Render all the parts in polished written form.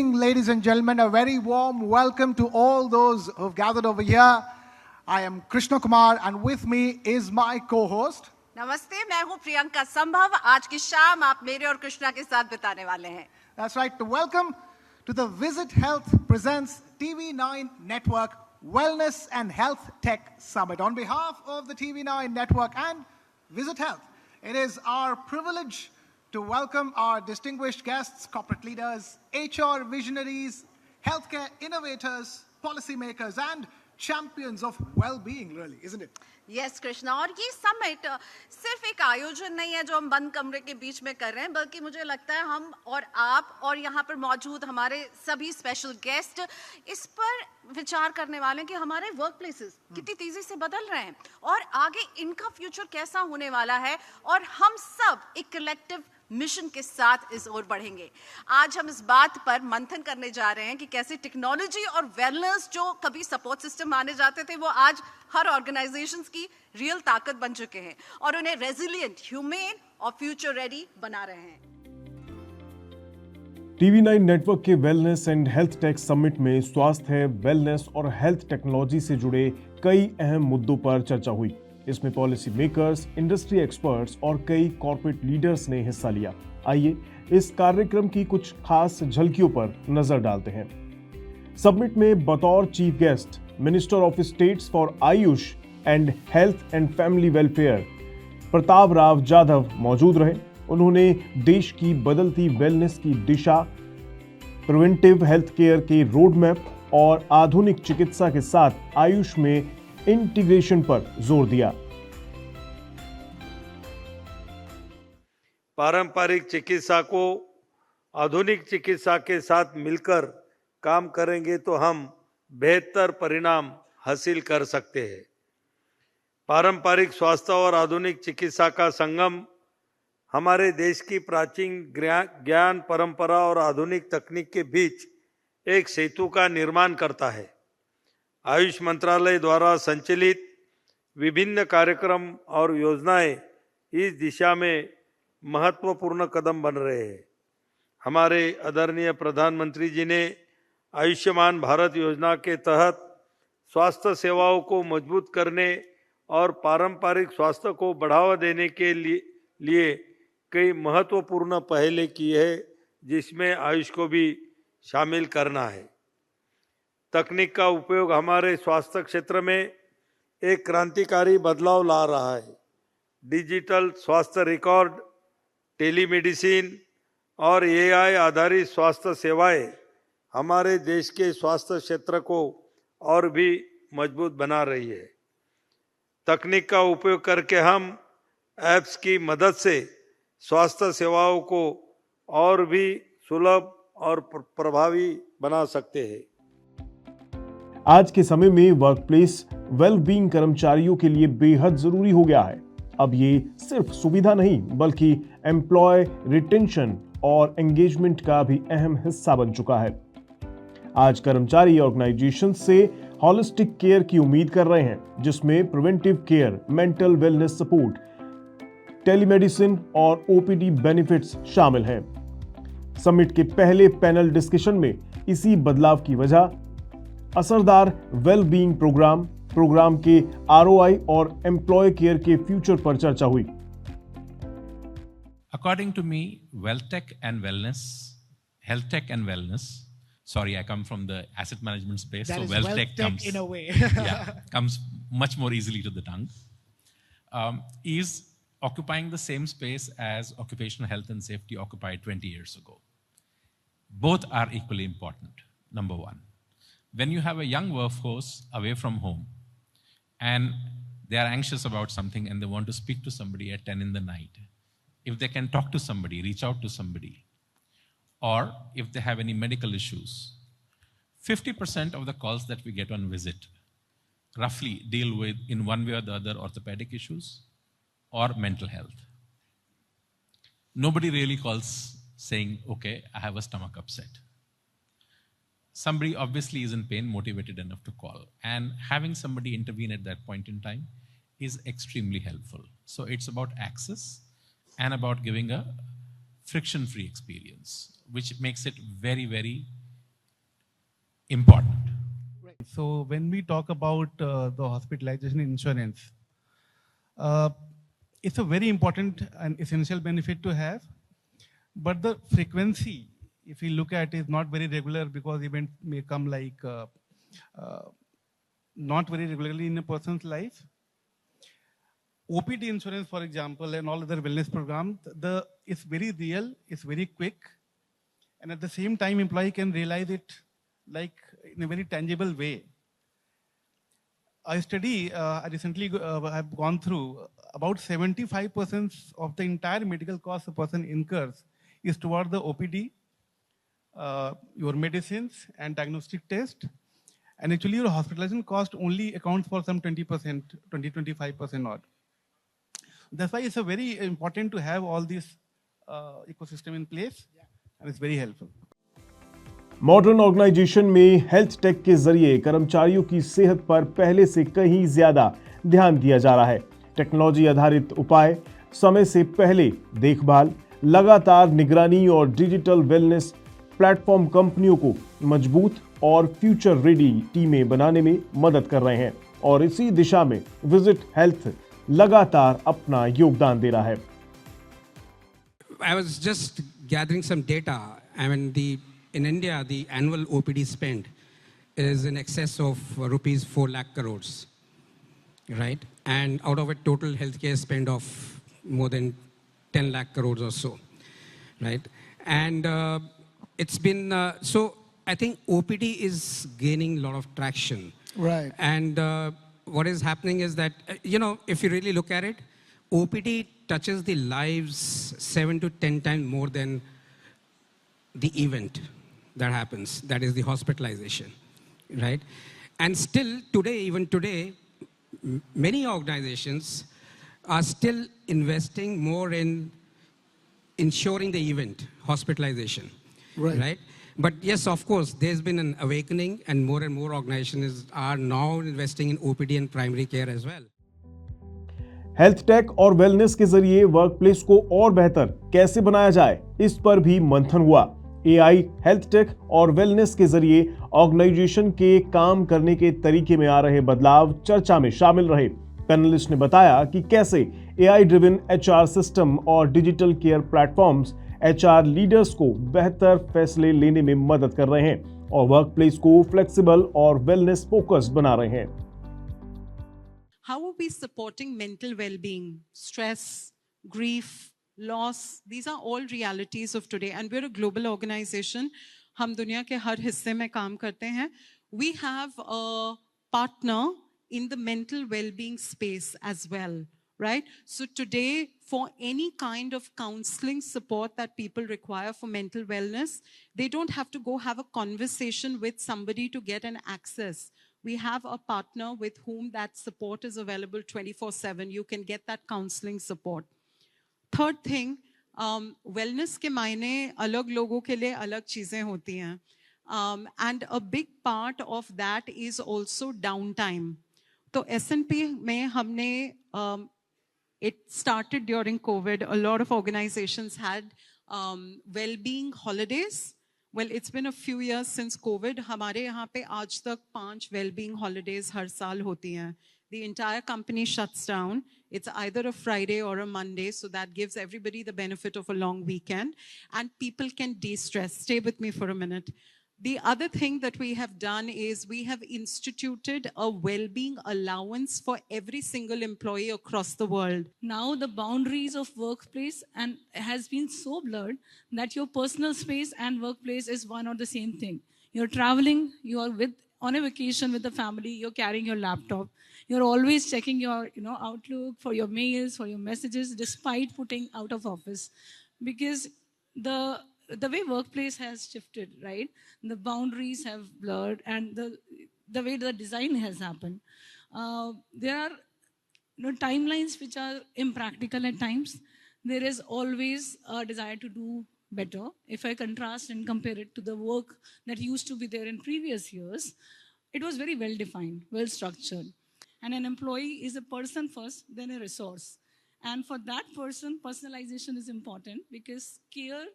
evening, ladies and gentlemen. A very warm welcome to all those who've gathered over here. I am Krishna Kumar, and with me is my co-host. नमस्ते, मैं हूँ प्रियंका संभव. आज की शाम आप मेरे और कृष्णा के साथ बिताने वाले हैं. That's right. To welcome to the Visit Health presents TV9 Network Wellness and Health Tech Summit. On behalf of the TV9 Network and Visit Health, it is our privilege to welcome our distinguished guests, corporate leaders, HR visionaries, healthcare innovators, policymakers, and champions of well-being, really, isn't it? Yes, Krishna. और ये summit सिर्फ एक आयोजन नहीं है जो हम बंद कमरे के बीच में कर रहे हैं, बल्कि मुझे लगता है हम और आप और यहाँ पर मौजूद हमारे सभी स्पेशल गेस्ट इस पर विचार करने वाले हैं कि हमारे वर्क प्लेसेस कितनी तेजी से बदल रहे हैं और आगे इनका फ्यूचर कैसा होने वाला है, और हम सब एक कलेक्टिव मिशन के साथ इस ओर बढ़ेंगे. आज हम इस बात पर मंथन करने जा रहे हैं कि कैसे टेक्नोलॉजी और वेलनेस जो कभी सपोर्ट सिस्टम माने जाते थे, वो आज हर ऑर्गेनाइजेशंस की रियल ताकत बन चुके हैं और उन्हें रेजिलिएंट, ह्यूमेन और फ्यूचर रेडी बना रहे हैं. TV9 नेटवर्क के wellness and health tech summit में स्वास्थ्य, वेलनेस और हेल्थ टेक्नोलॉजी से जुड़े कई अहम मुद्दों पर चर्चा हुई. इसमें पॉलिसी मेकर्स, इंडस्ट्री एक्सपर्ट्स और कई कॉर्पोरेट लीडर्स ने हिस्सा लिया. आइए इस कार्यक्रम की कुछ खास झलकियों पर नजर डालते हैं. समिट में बतौर chief guest minister of states for Ayush and health and family welfare Pratap Rao Jadhav मौजूद रहे. उन्होंने देश की बदलती वेलनेस की दिशा, प्रिवेंटिव हेल्थ केयर के रोड मैप और आधुनिक चिकित्सा के साथ आयुष में इंटीग्रेशन पर जोर दिया. पारंपरिक चिकित्सा को आधुनिक चिकित्सा के साथ मिलकर काम करेंगे तो हम बेहतर परिणाम हासिल कर सकते हैं. पारंपरिक स्वास्थ्य और आधुनिक चिकित्सा का संगम हमारे देश की प्राचीन ज्ञान परंपरा और आधुनिक तकनीक के बीच एक सेतु का निर्माण करता है. आयुष मंत्रालय द्वारा संचालित विभिन्न कार्यक्रम और योजनाएं इस दिशा में महत्वपूर्ण कदम बन रहे हैं. हमारे आदरणीय प्रधानमंत्री जी ने आयुष्मान भारत योजना के तहत स्वास्थ्य सेवाओं को मजबूत करने और पारंपरिक स्वास्थ्य को बढ़ावा देने के लिए कई महत्वपूर्ण पहल की है, जिसमें आयुष को भी शामिल करना है. तकनीक का उपयोग हमारे स्वास्थ्य क्षेत्र में एक क्रांतिकारी बदलाव ला रहा है. डिजिटल स्वास्थ्य रिकॉर्ड, टेलीमेडिसिन और AI आधारित स्वास्थ्य सेवाएं हमारे देश के स्वास्थ्य क्षेत्र को और भी मजबूत बना रही है. तकनीक का उपयोग करके हम ऐप्स की मदद से स्वास्थ्य सेवाओं को और भी सुलभ और प्रभावी बना सकते हैं. आज के समय में वर्कप्लेस वेलबींग कर्मचारियों के लिए बेहद जरूरी हो गया है. अब ये सिर्फ सुविधा नहीं, बल्कि एम्प्लॉय रिटेंशन और एंगेजमेंट का भी अहम हिस्सा बन चुका है. आज कर्मचारी ऑर्गेनाइजेशन से होलिस्टिक केयर की उम्मीद कर रहे हैं, जिसमें preventive care, mental wellness support, telemedicine और OPD बेनिफिट्स शामिल हैं. समिट के पहले पैनल डिस्कशन में इसी बदलाव की वजह, असरदार वेलबींग प्रोग्राम के ROI और एम्प्लॉय केयर के फ्यूचर पर चर्चा हुई. According to me, wealth tech and wellness, health tech and wellness. Sorry, I come from the asset management space, That so is wealth tech comes in a way. comes much more easily to the tongue. Is occupying the same space as occupational health and safety occupied 20 years ago. Both are equally important. Number one, when you have a young workforce away from home and they are anxious about something and they want to speak to somebody at 10 in the night, if they can talk to somebody, reach out to somebody, or if they have any medical issues, 50% of the calls that we get on visit roughly deal with, in one way or the other, orthopedic issues or mental health. Nobody really calls saying, okay, I have a stomach upset. Somebody obviously is in pain, motivated enough to call, and having somebody intervene at that point in time is extremely helpful. So it's about access and about giving a friction-free experience, which makes it very, very important. So when we talk about the hospitalization insurance, it's a very important and essential benefit to have, but the frequency, if we look at, is not very regular because events may come like not very regularly in a person's life. OPD insurance, for example, and all other wellness programs, it's very real, it's very quick, and at the same time, employee can realize it like in a very tangible way. A study I recently have gone through, about 75% of the entire medical cost a person incurs is toward the OPD, your medicines and diagnostic test. And actually your hospitalization cost only accounts for some 20%, 20-25% odd. That's why it's a very important to have all this ecosystem in place, and it's very helpful. Modern organization में health tech के जरिए कर्मचारियों की सेहत पर पहले से कहीं ज्यादा ध्यान दिया जा रहा है। टेक्नोलॉजी आधारित उपाय, समय से पहले देखभाल, लगातार निगरानी और डिजिटल वेलनेस प्लेटफॉर्म कंपनियों को मजबूत और फ्यूचर रेडी टीमें बनाने में मदद कर रहे हैं और इसी दिशा में विजिट हेल्थ लगातार अपना योगदान दे रहा है। I was just gathering some data. I mean, in India, the annual OPD spend is in excess of rupees 4 lakh crores, right? And out of it, total healthcare spend of more than 10 lakh crores or so, right? And it's been, so I think OPD is gaining a lot of traction. Right. And what is happening is that, if you really look at it, OPD touches the lives 7 to 10 times more than the event that happens, that is the hospitalization, right? And still today, even today, many organizations are still investing more in ensuring the event, hospitalization, right? But yes, of course, there's been an awakening and more organizations are now investing in OPD and primary care as well. Health take और wellness के जरिए workplace को और बेहतर कैसे बनाया जाए, इस पर भी मंथन हुआ। एआई हेल्थ टेक और वेलनेस के जरिए ऑर्गेनाइजेशन के काम करने के तरीके में आ रहे बदलाव चर्चा में शामिल रहे। पैनलिस्ट ने बताया कि कैसे एआई ड्रिवन एचआर सिस्टम और digital care platforms HR leaders को बेहतर फैसले लेने में मदद कर रहे हैं और वर्कप्लेस को फ्लेक्सिबल और वेलनेस फोकस्ड बना रहे हैं। How are we supporting mental well-being, stress, grief, loss? These are all realities of today. And we're a global organization. हम दुनिया के हर हिस्से में काम करते हैं. We have a partner in the mental well-being space as well, right? So today, for any kind of counseling support that people require for mental wellness, they don't have to go have a conversation with somebody to get an access. We have a partner with whom that support is available 24/7. You can get that counseling support. Third thing, wellness के मायने अलग लोगों के लिए अलग चीजें होती हैं. And a big part of that is also downtime. तो S&P में हमने it started during COVID. A lot of organizations had well-being holidays. Well, it's been a few years since COVID. हमारे यहाँ पे आज तक 5 well-being holidays हर साल होती हैं. The entire company shuts down. It's either a Friday or a Monday, so that gives everybody the benefit of a long weekend. And people can de-stress. Stay with me for a minute. The other thing that we have done is we have instituted a well-being allowance for every single employee across the world. Now the boundaries of workplace and has been so blurred that your personal space and workplace is one or the same thing. You're traveling, you are on a vacation with the family, you're carrying your laptop. You're always checking your Outlook for your mails, for your messages, despite putting out of office. Because the way workplace has shifted, right? The boundaries have blurred and the way the design has happened. There are timelines which are impractical at times. There is always a desire to do better. If I contrast and compare it to the work that used to be there in previous years, it was very well defined, well structured. And an employee is a person first, then a resource. And for that person, personalization is important because care,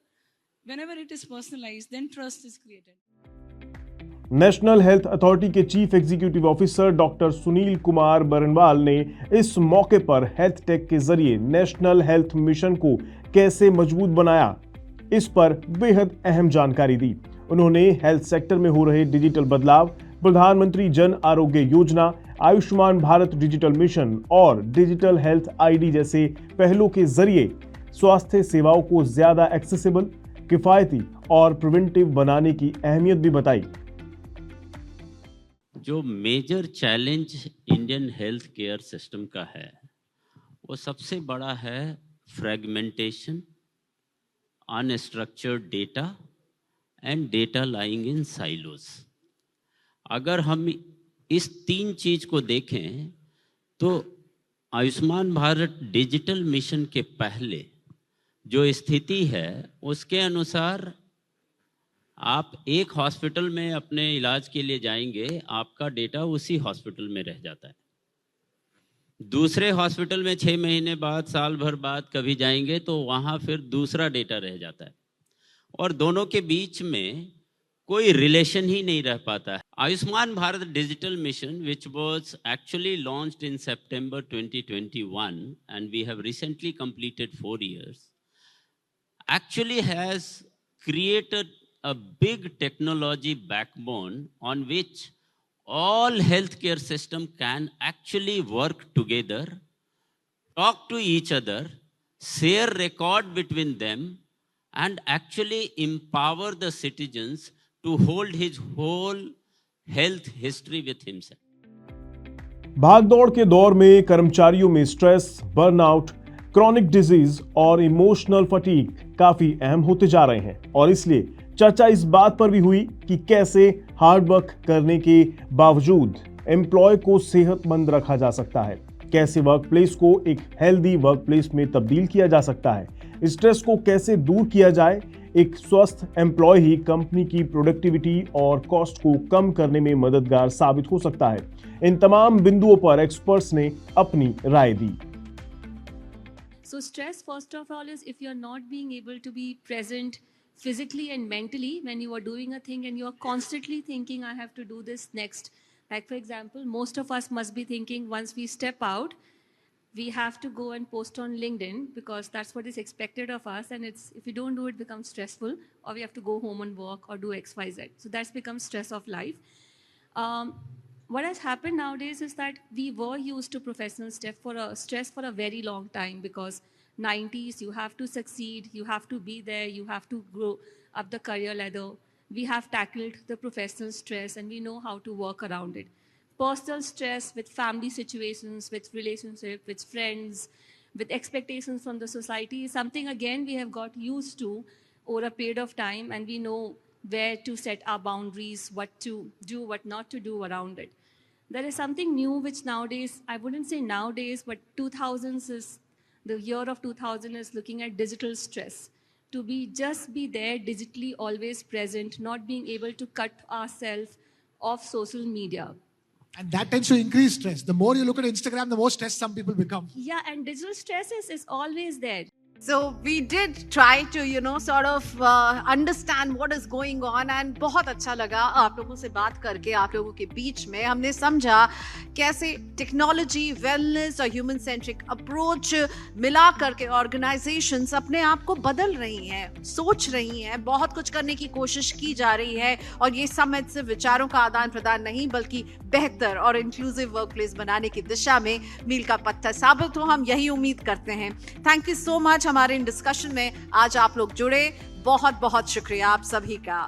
whenever it is personalized, then trust is created. National health authority के chief executive officer doctor Sunil Kumar Barnwal ने इस मौके पर health tech के जरिए national health mission को कैसे मजबूत बनाया, इस पर बेहद अहम जानकारी दी। उन्होंने हेल्थ सेक्टर में हो रहे डिजिटल बदलाव, प्रधानमंत्री जन आरोग्य योजना, आयुष्मान भारत डिजिटल मिशन और डिजिटल हेल्थ आईडी जैसे पहलों के जरिए स्वास्थ्य सेवाओं को ज्यादा एक्सेसिबल, किफायती और प्रिवेंटिव बनाने की अहमियत भी बताई। जो major challenge Indian health care system का है वो सबसे बड़ा है fragmentation, unstructured data and data lying in silos. अगर हम इस 3 चीज को देखें तो आयुष्मान भारत डिजिटल मिशन के पहले जो स्थिति है उसके अनुसार आप एक हॉस्पिटल में अपने इलाज के लिए जाएंगे, आपका डेटा उसी हॉस्पिटल में रह जाता है। दूसरे हॉस्पिटल में 6 महीने बाद, साल भर बाद कभी जाएंगे तो वहाँ फिर दूसरा डेटा रह जाता है और दोनों के बीच में कोई रिलेशन ही नहीं रह पाता है। Ayushman Bharat digital mission which was actually launched in September 2021 and we have recently completed 4 years actually has created a big technology backbone on which all healthcare system can actually work together, talk to each other, share record between them and actually empower the citizens to hold his whole health history with himself. भागदौड़ के दौर में कर्मचारियों में stress, burnout, chronic disease और emotional fatigue काफी अहम होते जा रहे हैं और इसलिए चर्चा इस बात पर भी हुई कि कैसे हार्ड वर्क करने के बावजूद एम्प्लॉय को सेहतमंद रखा जा सकता है, कैसे वर्कप्लेस को एक हेल्दी वर्कप्लेस में तब्दील किया जा सकता है, स्ट्रेस को कैसे दूर किया जाए, एक स्वस्थ एम्प्लॉय ही कंपनी की प्रोडक्टिविटी और कॉस्ट को कम करने में मददगार साबित हो सकता है। इन तमाम बिंदुओं पर एक्सपर्ट्स ने अपनी राय दी। So stress, first of all, is if you're not being able to be present physically and mentally when you are doing a thing and you are constantly thinking, I have to do this next. Like, for example, most of us must be thinking once we step out, we have to go and post on LinkedIn because that's what is expected of us. And it's, if we don't do it, it becomes stressful, or we have to go home and work or do X, Y, Z. So that's become stress of life. What has happened nowadays is that we were used to professional stress for a very long time because 90s, you have to succeed, you have to be there, you have to grow up the career ladder. We have tackled the professional stress and we know how to work around it. Personal stress with family situations, with relationship, with friends, with expectations from the society is something again we have got used to over a period of time, and we know where to set our boundaries, what to do, what not to do around it. There is something new which nowadays, I wouldn't say nowadays, but 2000s is, the year of 2000 is looking at digital stress. To be just be there digitally, always present, not being able to cut ourselves off social media. And that tends to increase stress. The more you look at Instagram, the more stressed some people become. Yeah, and digital stress is always there. So we did try to, sort of understand what is going on, and बहुत अच्छा लगा आप लोगों से बात करके। आप लोगों के बीच में हमने समझा कैसे टेक्नोलॉजी, वेलनेस और ह्यूमन सेंट्रिक अप्रोच मिला करके ऑर्गेनाइजेशंस अपने आप को बदल रही हैं, सोच रही हैं, बहुत कुछ करने की कोशिश की जा रही है। और ये समिट सिर्फ विचारों का आदान प्रदान नहीं बल्कि बेहतर और इंक्लूसिव वर्कप्लेस बनाने की दिशा में मील का पत्थर साबित हो, हम यही उम्मीद करते हैं। थैंक यू सो मच हमारे इन डिस्कशन में आज आप लोग जुड़े, बहुत बहुत शुक्रिया आप सभी का।